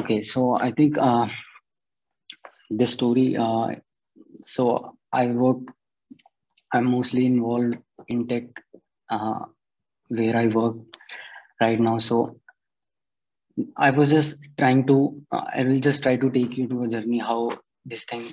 Okay, so I think this story. So I work. I'm mostly involved in tech, uh, where I work right now. So I was just trying to. I will just try to take you to a journey how this thing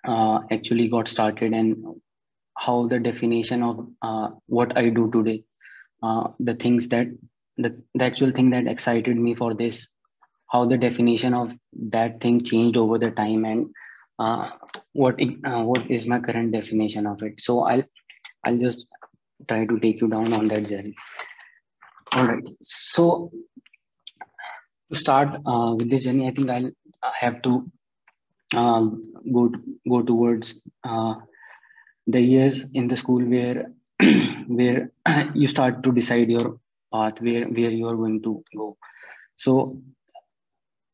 actually got started and how the definition of what I do today, the things that the actual thing that excited me for this, how the definition of that thing changed over the time, and uh, what is my current definition of it. So I'll just try to take you down on that journey. All right. So to start with this journey, I think I'll have to uh, go go towards the years in the school where where you start to decide your path, where you are going to go. So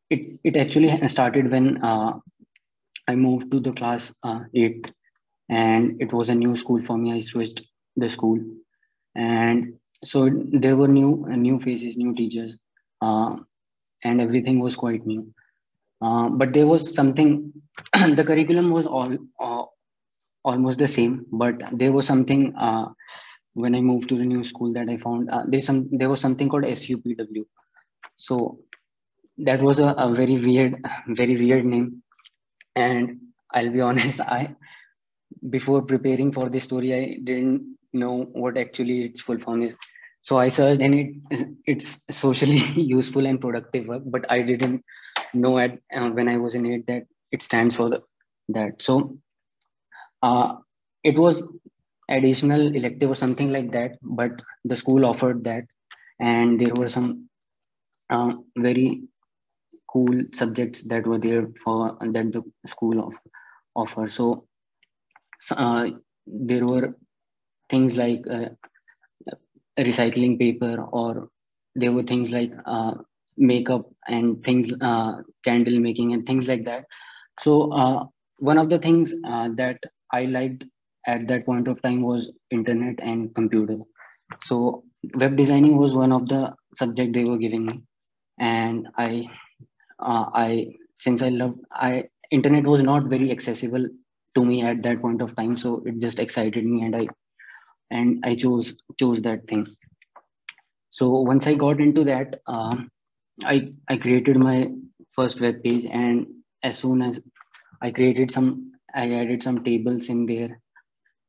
it actually started when I moved to the class 8th, and it was a new school for me. I switched the school, and so there were new faces, new teachers, uh, and everything was quite new. But there was something. The curriculum was almost the same, but there was something when I moved to the new school that I found there was something called SUPW. So that was a very weird, very weird name. And I'll be honest, I before preparing for this story, I didn't know what actually its full form is. So I searched, and it's socially useful and productive work, but I didn't know at when I was in it that it stands for that. So uh, it was additional elective or something like that, but the school offered that, and there were some very cool subjects that were there for that the school offer. So there were things like recycling paper, or there were things like makeup and things, candle making and things like that. So one of the things that I liked at that point of time was internet and computer. So web designing was one of the subject they were giving me, and I since I loved I internet was not very accessible to me at that point of time, so it just excited me, and I chose that thing. So once I got into that, I created my first web page, and as soon as I added some tables in there.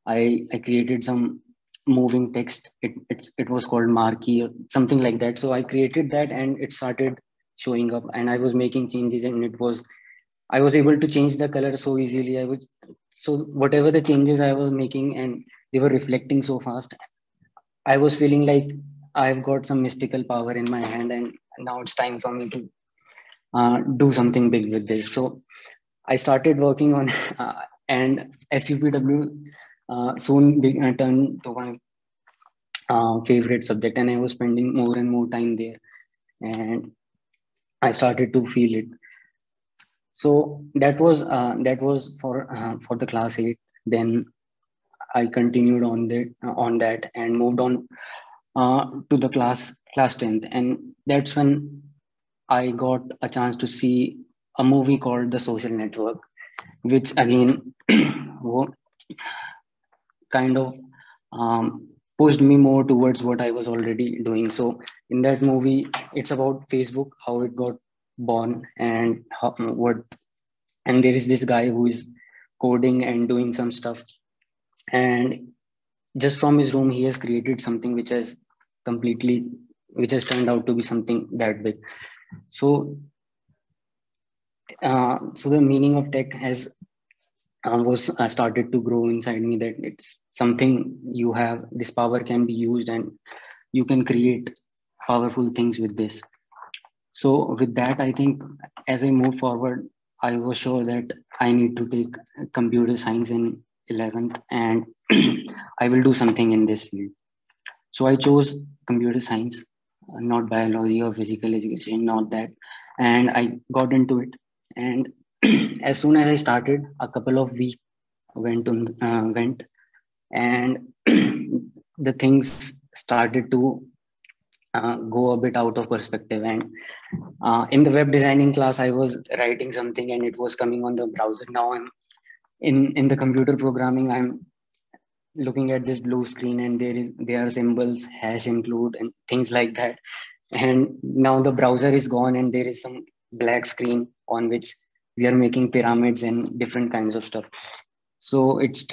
I created some moving text. It was called marquee or something like that. So I created that, and it started showing up, and I was making changes, and I was able to change the color so easily. So whatever the changes I was making, and they were reflecting so fast. I was feeling like I've got some mystical power in my hand, and now it's time for me to do something big with this. So I started working on, and SUPW turned to my favorite subject, and I was spending more and more time there, and I started to feel it. So that was for the class 8. Then I continued on that and moved on to the class 10th, and that's when I got a chance to see a movie called The Social Network, which again kind of um, pushed me more towards what I was already doing. So in that movie, it's about Facebook, how it got born, and what. And there is this guy who is coding and doing some stuff, and just from his room, he has created something completely, which has turned out to be something that big. So, so the meaning of tech has was started to grow inside me, that it's something you have this power can be used, and you can create powerful things with this. So with that, I think as I move forward, I was sure that I need to take computer science in 11th, and I will do something in this field. So I chose computer science, not biology or physical education, not that. And I got into it. And as soon as I started, a couple of weeks went, and the things started to go a bit out of perspective. And in the web designing class, I was writing something and it was coming on the browser. Now I'm in the computer programming. I'm looking at this blue screen and there are symbols, hash include, and things like that. And now the browser is gone and there is some black screen on which we are making pyramids and different kinds of stuff. So it's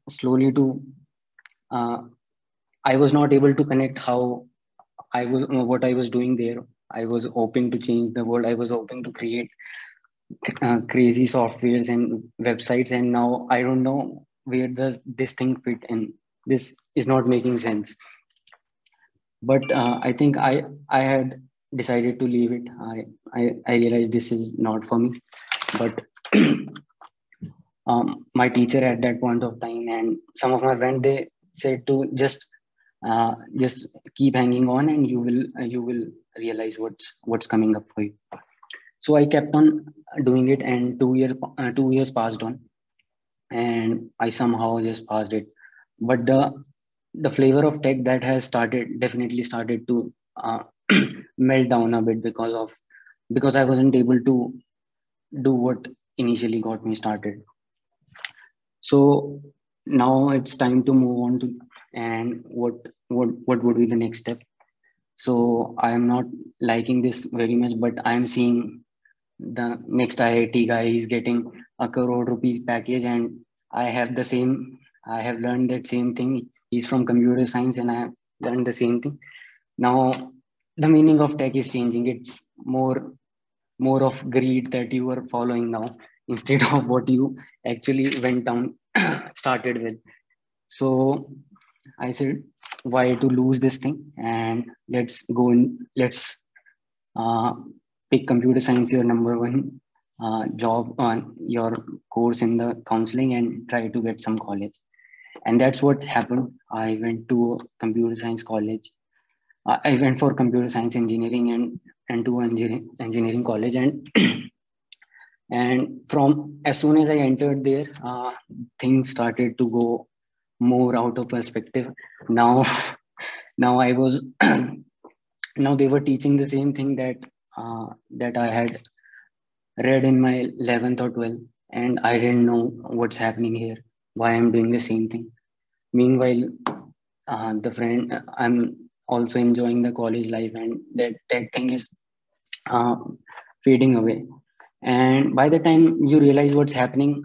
slowly to uh, I was not able to connect how I was what I was doing there. I was hoping to change the world. I was hoping to create crazy softwares and websites, and now I don't know where does this thing fit in. This is not making sense. But I think I had decided to leave it. I realized this is not for me. But my teacher at that point of time and some of my friends, they said to just keep hanging on and you will realize what's coming up for you. So I kept on doing it, and 2 years passed on, and I somehow just passed it. But the flavor of tech that has definitely started to melt down a bit because I wasn't able to do what initially got me started. So now it's time to move on to and what would be the next step. So I am not liking this very much, but I am seeing the next IIT guy is getting a crore rupees package, and I have the same. I have learned that same thing. He's from computer science, and I have learned the same thing. Now the meaning of tech is changing. It's more of greed that you are following now instead of what you actually went down started with. So I said, why to lose this thing? And let's go and let's uh, pick computer science your number one job on your course in the counseling and try to get some college. And that's what happened. I went to computer science college. I went for computer science engineering and to engineering college. And from as soon as I entered there, things started to go more out of perspective. Now, now I was now they were teaching the same thing that I had read in my 11th or 12th, and I didn't know what's happening here, why I'm doing the same thing. Meanwhile, I'm also enjoying the college life, and that thing is uh, fading away. And by the time you realize what's happening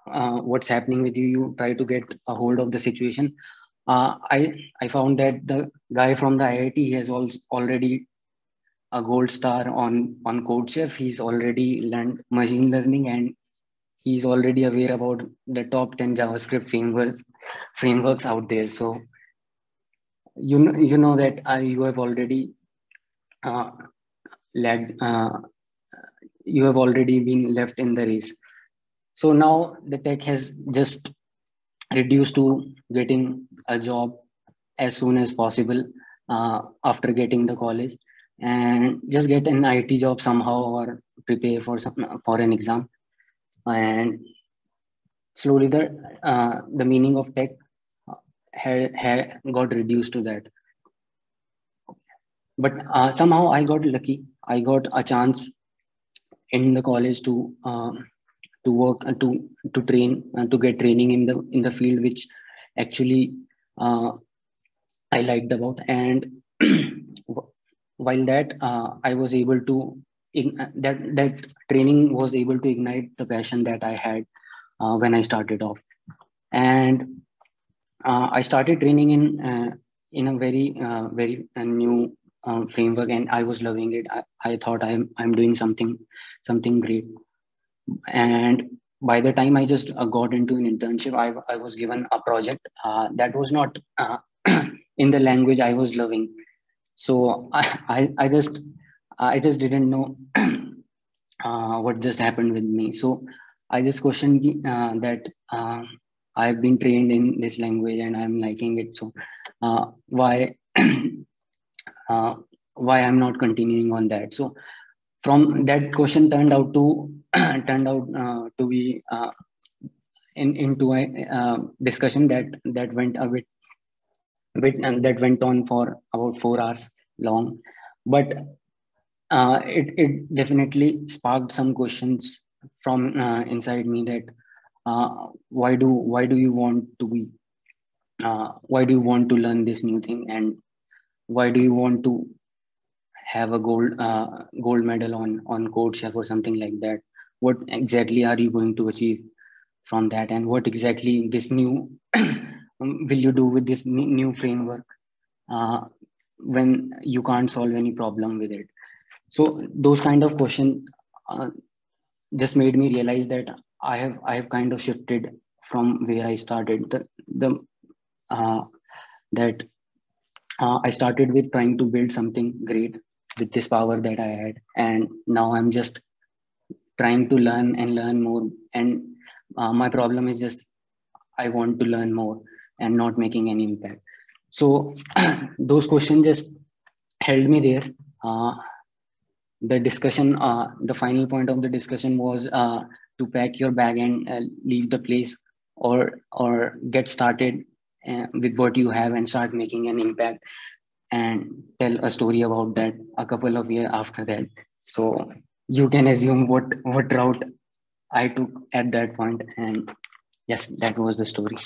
with you, you try to get a hold of the situation. I found that the guy from the IIT has also already a gold star on CodeChef. He's already learned machine learning, and he's already aware about the top 10 JavaScript frameworks out there. So you know that you have already uh, lagged. You have already been left in the race. So now the tech has just reduced to getting a job as soon as possible after getting the college, and just get an IT job somehow or prepare for an exam. And slowly the meaning of tech had got reduced to that. But somehow I got lucky. I got a chance in the college to work to train to get training in the field which actually uh, I liked about. And while that I was able to that training was able to ignite the passion that I had when I started off. And I started training in a very new framework, and I was loving it. I thought I'm doing something great. And by the time I just got into an internship, I was given a project that was not in the language I was loving. So I just didn't know what just happened with me. So I just questioned that I've been trained in this language and I'm liking it. So why uh, why I'm not continuing on that? So from that question turned out to to be into a discussion that went a bit and that went on for about 4 hours long. But it definitely sparked some questions from inside me, that why do you want to be why do you want to learn this new thing, and why do you want to have a gold medal on CodeChef or something like that? What exactly are you going to achieve from that, and what exactly this new will you do with this new framework uh, when you can't solve any problem with it? So those kind of questions uh, just made me realize that I have kind of shifted from where I started. The uh, that I started with trying to build something great with this power that I had, and now I'm just trying to learn and learn more. And my problem is just I want to learn more and not making any impact. So those questions just held me there. Uh, the final point of the discussion was to pack your bag and leave the place, or get started with what you have and start making an impact, and tell a story about that a couple of years after that. So you can assume what route I took at that point, and yes, that was the story.